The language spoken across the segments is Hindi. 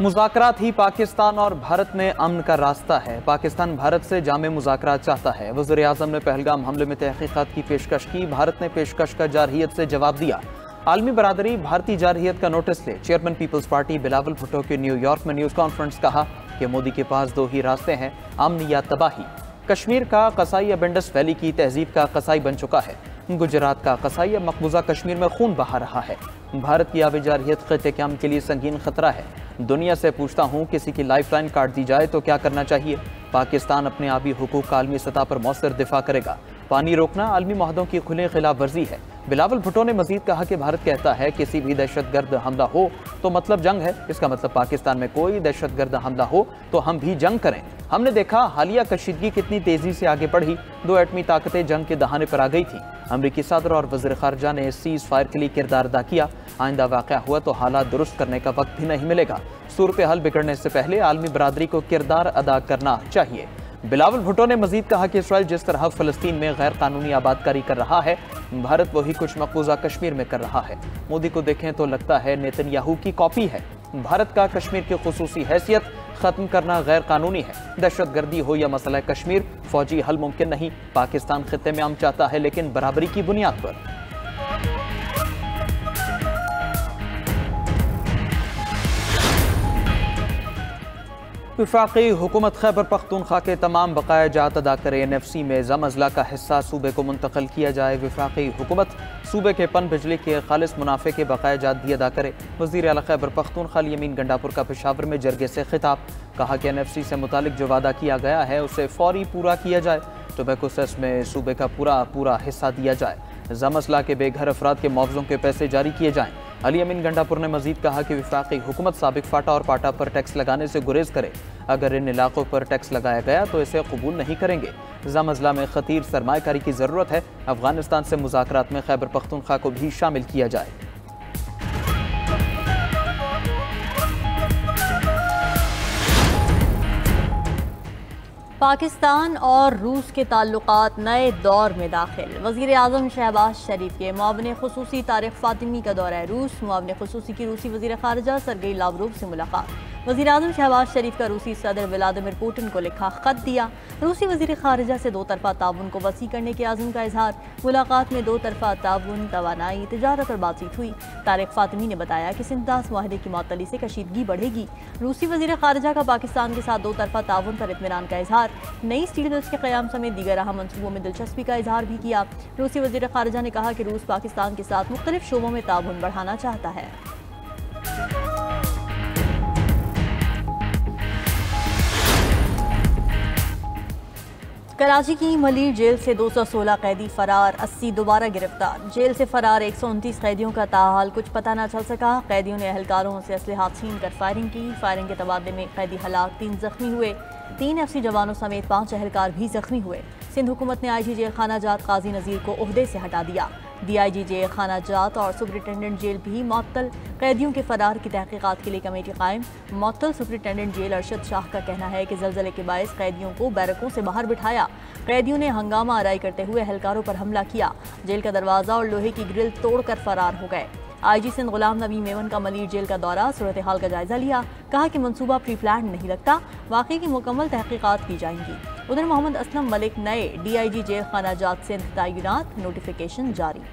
मुज़ाकरात ही पाकिस्तान और भारत में अमन का रास्ता है। पाकिस्तान भारत से जामे मुज़ाकरात चाहता है। वज़ीर-ए-आज़म ने पहलगाम हमले में तहक़ीक़ात की पेशकश की। भारत ने पेशकश का जारहियत से जवाब दिया। आलमी बरादरी भारतीय जारहियत का नोटिस ले। Chairman people's party Bilawal Bhutto की न्यूयॉर्क में न्यूज़ कॉन्फ्रेंस। कहा कि मोदी के पास दो ही रास्ते हैं, अमन या तबाही। कश्मीर का कसाई अब इंडस वैली की तहजीब का कसाई बन चुका है। गुजरात का कसाई अब मकबूजा कश्मीर में खून बहा रहा है। भारत की आबी जारहियत ख़ित्ते क़याम के लिए संगीन खतरा है। दुनिया से पूछता हूँ, किसी की लाइफ लाइन काट दी जाए तो क्या करना चाहिए? पाकिस्तान अपने आबी हुकूक का आलमी सतह पर मौसर दिफा करेगा। पानी रोकना आलमी माहदों की खुली खिलाफ वर्जी है। बिलावल भुट्टो ने मजीद कहा कि भारत कहता है किसी भी दहशतगर्द हमला हो तो मतलब जंग है। इसका मतलब पाकिस्तान में कोई दहशतगर्द हमला हो तो हम भी जंग करें। हमने देखा हालिया कशीदगी कितनी तेजी से आगे बढ़ी। दो एटमी ताकतें जंग के दहाने पर आ गई थी। अमरीकी सदर और वज़ीर ख़ारजा ने सीज़ फायर के लिए किरदार अदा किया। आइंदा वाक़या हुआ तो हालात दुरुस्त करने का वक्त भी नहीं मिलेगा। सूरत हाल बिगड़ने से पहले आलमी बरादरी को किरदार अदा करना चाहिए। बिलावल भुट्टो ने मजीद कहा कि इसराइल जिस तरह फ़लस्तीन में गैर कानूनी आबादकारी कर रहा है, भारत वही कुछ मकबूजा कश्मीर में कर रहा है। मोदी को देखें तो लगता है नेतन्याहू की कॉपी है। भारत का कश्मीर की खुसूसी हैसियत ख़त्म करना गैर कानूनी है। दहशतगर्दी हो या मसला कश्मीर, फौजी हल मुमकिन नहीं। पाकिस्तान खित्ते में अमन चाहता है, लेकिन बराबरी की बुनियाद पर। वफाकी हुकूमत खैबर पख्तूनख्वा के तमाम बकाया जात अदा करे। NFC में ज़म अज़ला का हिस्सा सूबे को मुंतकिल किया जाए। वफाकी हुकूमत सूबे के पन बिजली के खालिस मुनाफे के बकाया जात भी अदा करे। वज़ीर आला खैबर पख्तूनख्वा यमीन गंडापुर का पेशावर में जरगे से खिताब। कहा कि NFC से मुतालिक जो वादा किया गया है उसे फौरी पूरा किया जाए। टोबैको सेस में सूबे का पूरा हिस्सा दिया जाए। ज़म अज़ला के बेघर अफराद के मुआवज़ों के पैसे जारी किए जाएँ। अली अमीन गंडापुर ने मजीद कहा कि वफाकी हुकूमत साबिक फाटा और पाटा पर टैक्स लगाने से गुरेज करे। अगर इन इलाकों पर टैक्स लगाया गया तो इसे कबूल नहीं करेंगे। ज़म अज़ला में खतीर सरमायाकारी की ज़रूरत है। अफगानिस्तान से मुज़ाकरात में खैबर पख्तूनख्वा को भी शामिल किया जाए। पाकिस्तान और रूस के ताल्लुकात नए दौर में दाखिल। वज़ीर-ए-आज़म शहबाज शरीफ के मुआविन ख़ुसूसी तारिक फ़ातिमी का दौरा रूस। मुआविन ख़ुसूसी की रूसी वज़ीर ख़ारजा सरगेई लावरोव से मुलाकात। वज़ीर-ए-आज़म शहबाज शरीफ का रूसी सदर व्लादिमीर पुतिन को लिखा ख़त दिया। रूसी वज़ीर ख़ारजा से दो तरफ़ा ताउन को वसी करने के आज़म का इजहार। मुलाकात में दो तरफ़ा ताउन, तवानाई, तिजारत और बातचीत हुई। तारिक फ़ातिमी ने बताया कि सिंतास माहदे की मअतली से कशीदगी बढ़ेगी। रूसी वज़ीर ख़ारजा का पाकिस्तान के साथ दो तरफ़ा ताउन पर इत्मीनान का इजहार। नई स्टील मिल्स के क़याम समेत दीगर अहम मंसूबों में दिलचस्पी का इजहार भी किया। रूसी वज़ीर ख़ारजा ने कहा कि रूस पाकिस्तान के साथ मुख्तलिफ शोबों में ताउन बढ़ाना चाहता है। कराची की मलीर जेल से 216 कैदी फरार, 80 दोबारा गिरफ्तार। जेल से फरार 129 कैदियों का ताहाल कुछ पता न चल सका। कैदियों ने अहलकारों से असलहा छीन कर फायरिंग की। फायरिंग के तबादले में कैदी हलाक, 3 जख्मी हुए। 3 FC जवानों समेत 5 अहलकार भी जख्मी हुए। सिंध हुकूमत ने IG जेल खाना जात काजी नज़ीर को ओहदे से हटा दिया। DIG जेल खाना जात और सुपरिटेंडेंट जेल भी मुअत्तल। कैदियों के फरार की तहकीकात के लिए कमेटी कायम। मुअत्तल सुपरिटेंडेंट जेल अरशद शाह का कहना है कि ज़लज़ले के बायस कैदियों को बैरकों से बाहर बिठाया। कैदियों ने हंगामा आराई करते हुए अहलकारों पर हमला किया। जेल का दरवाज़ा और लोहे की ग्रिल तोड़कर फरार हो गए। IG सिंध गुलाम नबी मेमन का मलीर जेल का दौरा, सूरत हाल का जायजा लिया। कहा कि मंसूबा प्री प्लान नहीं लगता, वाकई की मुकम्मल तहकीकात की जाएंगी। उधर मोहम्मद असलम मलिक नए DIG जेल खाना जात सिंध तैनात, नोटिफिकेशन जारी।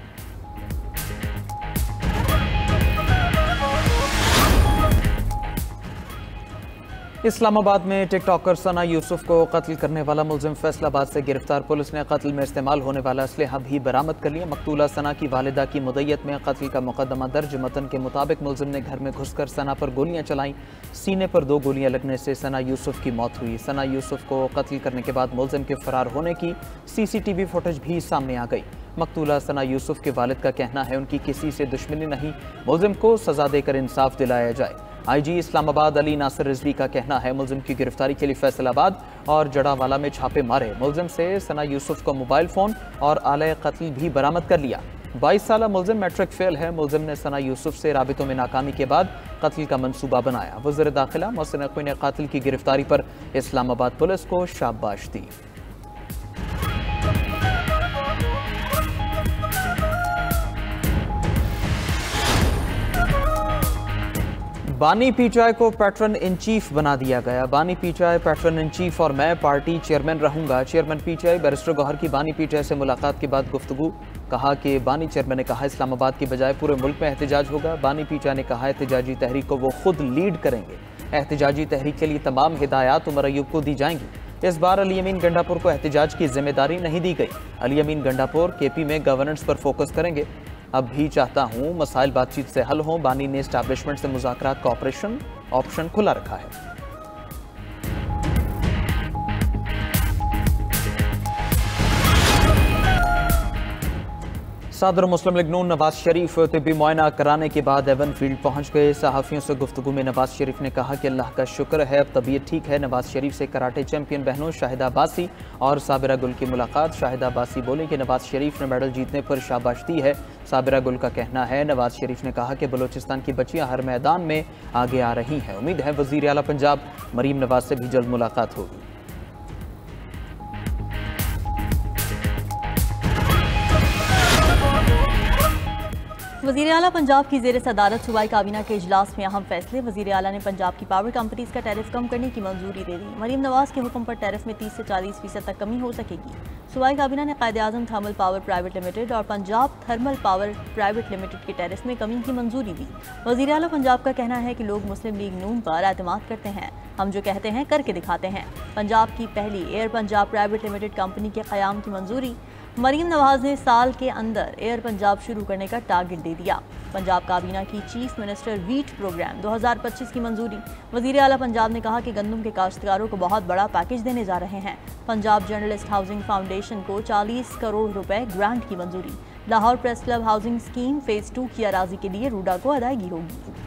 इस्लामाबाद में टिकटॉकर सना यूसुफ को कत्ल करने वाला मुलजिम फैसलाबाद से गिरफ्तार। पुलिस ने कत्ल में इस्तेमाल होने वाला असलहा भी बरामद कर लिया। मकतूला सना की वालिदा की मुद्दत में कत्ल का मुकदमा दर्ज। मतन के मुताबिक मुलजिम ने घर में घुसकर सना पर गोलियां चलाई। सीने पर 2 गोलियां लगने से सना यूसुफ की मौत हुई। सना यूसुफ को कत्ल करने के बाद मुलजिम के फरार होने की CCTV फुटेज भी सामने आ गई। मकतूला सना यूसुफ के वालिद का कहना है उनकी किसी से दुश्मनी नहीं, मुलजिम को सजा देकर इंसाफ दिलाया जाए। IG इस्लामाबाद अली नासिर रिजवी का कहना है मुलजिम की गिरफ्तारी के लिए फैसलाबाद और जड़ावाला में छापे मारे। मुलजिम से सना यूसुफ का मोबाइल फ़ोन और आले कत्ल भी बरामद कर लिया। 22 साला मुलजिम मैट्रिक फेल है। मुलजिम ने सना यूसुफ से राबितों में नाकामी के बाद कत्ल का मंसूबा बनाया। वज़ीर दाखिला मोहसिन नकवी ने कातिल की गिरफ्तारी पर इस्लामाबाद पुलिस को शाबाश दी। बानी पीटीआई को पैटर्न इन चीफ बना दिया गया। बानी पीटीआई पैटर्न इन चीफ और मैं पार्टी चेयरमैन रहूंगा। चेयरमैन पीटीआई बैरिस्टर गौहर की बानी पीटीआई से मुलाकात के बाद गुफ्तगू। कहा कि बानी चेयरमैन ने कहा इस्लामाबाद की बजाय पूरे मुल्क में एहतजाज होगा। बानी पीटीआई ने कहा एहतजाजी तहरीक को वो खुद लीड करेंगे। एहतजाजी तहरीक के लिए तमाम हिदायत उमर अयूब को दी जाएंगी। इस बार अली अमीन गंडापुर को एहतजाज की जिम्मेदारी नहीं दी गई। अली अमीन गंडापुर केपी में गवर्नेंस पर फोकस करेंगे। अब भी चाहता हूं मसाइल बातचीत से हल हों। बानी ने एस्टैब्लिशमेंट से मुज़ाकरात का ऑप्शन खुला रखा है। सदर मुस्लिम लीग नून नवाज शरीफ तिब्बी मुआयना कराने के बाद एवन फील्ड पहुंच गए। सहाफ़ियों से गुफ्तगू में नवाज शरीफ ने कहा कि अल्लाह का शुक्र है अब तबीयत ठीक है। नवाज शरीफ से कराटे चैंपियन बहनों शाहिदा अब्बासी और साबिरा गुल की मुलाकात। शाहिदा अब्बासी बोली कि नवाज शरीफ ने मेडल जीतने पर शाबाश दी है। साबिरा गुल का कहना है नवाज शरीफ ने कहा कि बलूचिस्तान की बच्चियां हर मैदान में आगे आ रही हैं। उम्मीद है वज़ीर आला पंजाब मरीम नवाज से भी जल्द मुलाकात होगी। वज़ीर आला पंजाब की ज़ेर सदारत सूबाई काबीना के इजलास में अहम फैसले। वज़ीर आला ने पंजाब की पावर कंपनीज का टैरिफ कम करने की मंजूरी दे दी। मरीम नवाज के हुक्म पर टैरिफ में 30 से 40% तक कमी हो सकेगी। सूबाई काबीना ने Quaid-e-Azam thermal power private limited और Punjab thermal power private limited के टैरिफ में कमी की मंजूरी दी। वज़ीर आला पंजाब का कहना है कि लोग मुस्लिम लीग नून पर एतमाद करते हैं। हम जो कहते हैं करके दिखाते हैं। पंजाब की पहली air Punjab private limited company के क़याम की मंजूरी। मरीम नवाज ने साल के अंदर एयर पंजाब शुरू करने का टारगेट दे दिया। पंजाब काबीना की चीफ मिनिस्टर वीट प्रोग्राम 2025 की मंजूरी। वज़ीर आला पंजाब ने कहा कि गंदम के काश्तकारों को बहुत बड़ा पैकेज देने जा रहे हैं। पंजाब जर्नलिस्ट हाउसिंग फाउंडेशन को 40 करोड़ रुपए ग्रांट की मंजूरी। Lahore press club housing scheme phase 2 की अराजी के लिए रूडा को अदायगी होगी।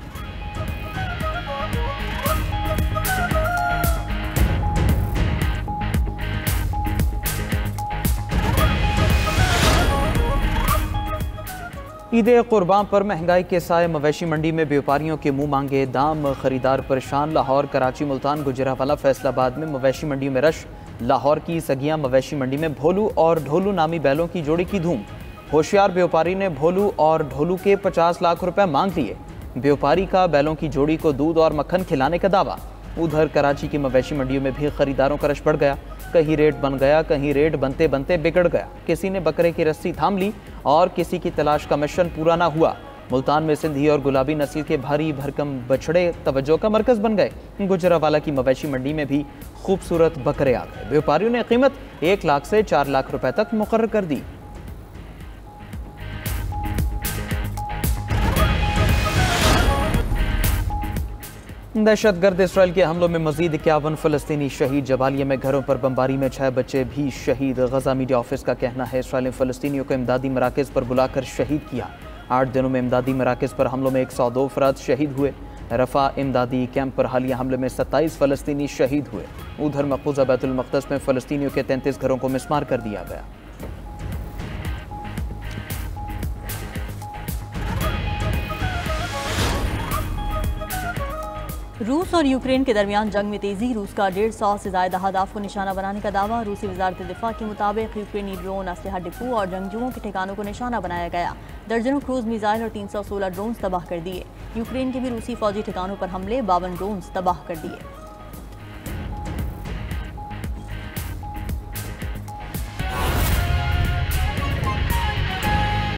ईद कुर्बान पर महंगाई के साए मवेशी मंडी में व्यापारियों के मुंह मांगे दाम। खरीदार परेशान। लाहौर, कराची, मुल्तान, गुजरावाला, फैसलाबाद में मवेशी मंडियों में रश। लाहौर की सगिया मवेशी मंडी में भोलू और ढोलू नामी बैलों की जोड़ी की धूम। होशियार व्यापारी ने भोलू और ढोलू के 50 लाख रुपए मांग लिए। व्यापारी का बैलों की जोड़ी को दूध और मक्खन खिलाने का दावा। उधर कराची की मवेशी मंडियों में भी खरीदारों का रश बढ़ गया। कहीं रेट बन गया, कहीं रेट बनते बनते बिगड़ गया। किसी ने बकरे की रस्सी थाम ली और किसी की तलाश का मिशन पूरा ना हुआ। मुल्तान में सिंधी और गुलाबी नस्ल के भारी भरकम बछड़े तवज्जो का मरकज बन गए। गुजरावाला की मवेशी मंडी में भी खूबसूरत बकरे आ गए। व्यापारियों ने कीमत 1 लाख से 4 लाख रुपए तक मुकर्रर कर दी। दहशतगर्द इसराइल के हमलों में मजीद 51 फलस्तीनी शहीद। जबालिया में घरों पर बमबारी में 6 बच्चे भी शहीद। गजा मीडिया ऑफिस का कहना है इसराइल ने फलस्तीनियों को इमदादी मराकज़ पर बुलाकर शहीद किया। 8 दिनों में इमदादी मराकज़ पर हमलों में 102 अफराद शहीद हुए। रफ़ा इमदादी कैंप पर हालिया हमले में 27 फलस्तीनी शहीद हुए। उधर मकबूजा बैतुल मक़दस में फलस्तीनियों के 33 घरों को मिसमार कर दिया गया। रूस और यूक्रेन के दरमियान जंग में तेजी। रूस का 150 से ज़्यादा अहदाफ को निशाना बनाने का दावा। रूसी वजारत दिफा के मुताबिक यूक्रेनी ड्रोन, असलहा डिपो और जंगजुओं के ठिकानों को निशाना बनाया गया। दर्जनों क्रूज मिसाइल और 316 ड्रोन तबाह कर दिए। यूक्रेन के भी रूसी फौजी ठिकानों पर हमले, 52 ड्रोन तबाह कर दिए।